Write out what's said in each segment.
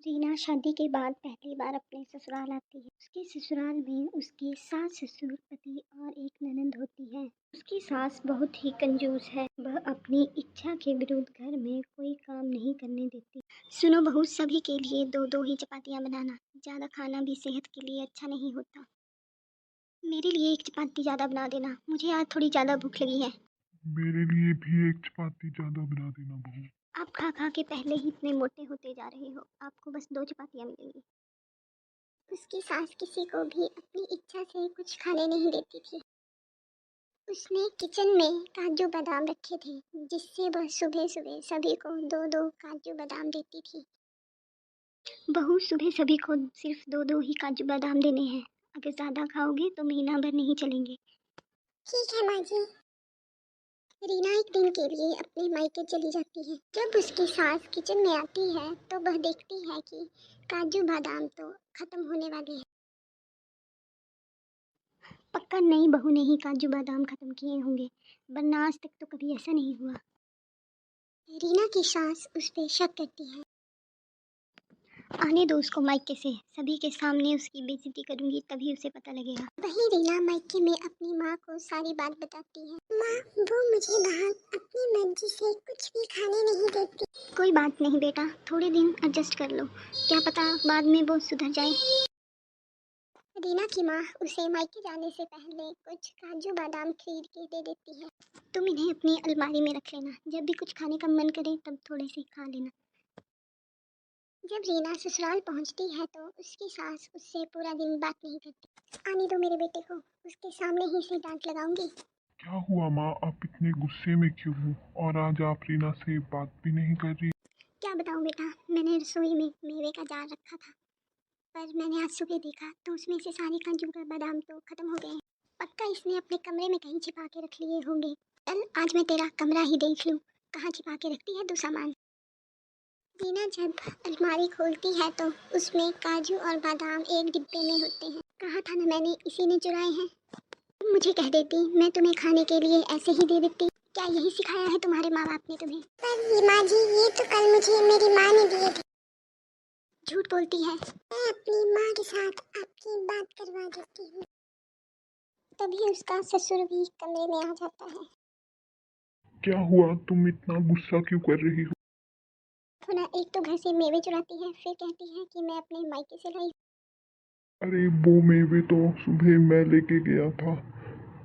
रीना शादी के बाद पहली बार अपने ससुराल आती है। उसके ससुराल में उसके सास ससुर पति और एक ननंद होती है। उसकी सास बहुत ही कंजूस है। वह अपनी इच्छा के विरुद्ध घर में कोई काम नहीं करने देती। सुनो बहू, सभी के लिए दो दो ही चपातियाँ बनाना। ज़्यादा खाना भी सेहत के लिए अच्छा नहीं होता। मेरे लिए एक चपाती ज़्यादा बना देना, मुझे आज थोड़ी ज़्यादा भूख लगी है। मेरे लिए भी एक चपाती ज्यादा बना देना बहू। आप खा खा के पहले ही इतने मोटे होते जा रहे हो, आपको बस 2 चपातियाँ मिलेंगी। उसकी सास किसी को भी अपनी इच्छा से कुछ खाने नहीं देती थी। उसने किचन में काजू बादाम रखे थे, जिससे वह सुबह सुबह सभी को दो दो काजू बादाम देती थी। बहू, सुबह सभी को सिर्फ दो दो ही काजू बादाम देने हैं। अगर ज़्यादा खाओगे तो महीना भर नहीं चलेंगे। ठीक है माँ जी। रीना एक दिन के लिए अपने मायके चली जाती है। जब उसकी सास किचन में आती है तो वह देखती है कि काजू बादाम तो खत्म होने वाले हैं। पक्का नई बहू ने ही काजू बादाम खत्म किए होंगे, वरना आज तक तो कभी ऐसा नहीं हुआ। रीना की सास उस पर शक करती है। आने दो उसको मायके से, सभी के सामने उसकी बेइज्जती करूंगी, तभी उसे पता लगेगा। वही रीना मायके में अपनी माँ को सारी बात बताती है। माँ, वो मुझे बाहर अपनी मर्जी से कुछ भी खाने नहीं देती। कोई बात नहीं बेटा, थोड़े दिन एडजस्ट कर लो, क्या पता बाद में वो सुधर जाए। रीना की माँ उसे मायके जाने से पहले कुछ काजू बादाम खरीद के दे देती है। तुम इन्हें अपनी अलमारी में रख लेना, जब भी कुछ खाने का मन करे तब थोड़े से खा लेना। जब रीना ससुराल पहुंचती है तो उसकी सास उससे पूरा दिन बात नहीं करती। आने दो मेरे बेटे को, उसके सामने ही से डांट लगाऊंगी। क्या हुआ माँ, आप इतने गुस्से में क्यों हो? और आज आप रीना से बात भी नहीं कर रही? क्या बताऊं बेटा, मैंने रसोई में मेवे का जार रखा था, पर मैंने आज सुबह देखा तो उसमें से सारे काजू का बादाम तो खत्म हो गए हैं। पक्का इसने अपने कमरे में कहीं छिपा के रख लिए होंगे। चल आज मैं तेरा कमरा ही देख लूं, कहाँ छिपा के रखती है तू सामान। रीना जब अलमारी खोलती है तो उसमें काजू और बादाम एक डिब्बे में होते हैं। कहा था ना मैंने, इसी ने चुराए हैं। मुझे कह देती, मैं तुम्हें खाने के लिए ऐसे ही दे देती। क्या यही सिखाया है तुम्हारे माँ बाप ने तुम्हें? पर माँ जी, ये तो कल मुझे मेरी माँ ने दिए थे। झूठ बोलती है। मैं अपनी माँ के साथ आपकी बात करवा देती हूँ। तभी उसका ससुर भी कमरे में आ जाता है। क्या हुआ, तुम इतना गुस्सा क्यों कर रही हो? थोड़ा, एक तो घर से मेवे चुराती है, फिर कहती है कि मैं अपने मायके से लाई। अरे वो मेवे तो सुबह मैं लेके गया था।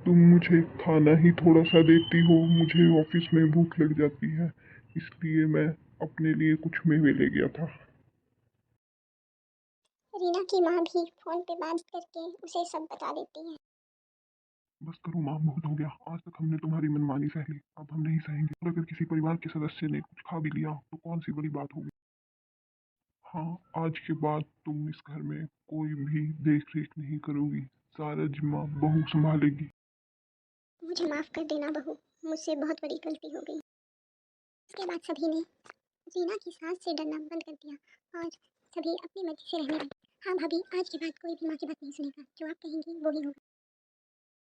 तुम मुझे खाना ही थोड़ा सा देती हो, मुझे ऑफिस में भूख लग जाती है, इसलिए मैं अपने लिए कुछ मेवे ले गया था। रीना की माँ भी फोन पे बात करके उसे सब बता देती है। बस करो माँ, बहुत हो गया। आज तक हमने तुम्हारी मनमानी सह ली, अब हम नहीं सहेंगे। और अगर किसी परिवार के सदस्य ने कुछ खा भी लिया तो कौन सी बड़ी बात होगी। हाँ, आज के बाद तुम इस घर में कोई भी देख रेख नहीं करोगी, सारा जिम्मा बहू संभालेगी। मुझे माफ कर देना बहू, मुझसे बहुत बड़ी गलती हो गई। इसके बाद सभी ने रीना की सास से डरना बंद कर दिया और सभी अपनी मर्जी से रहने लगे। हाँ भाभी, आज के बाद कोई भी माँ की बात नहीं सुनेगा, जो आप कहेंगी वो ही होगा।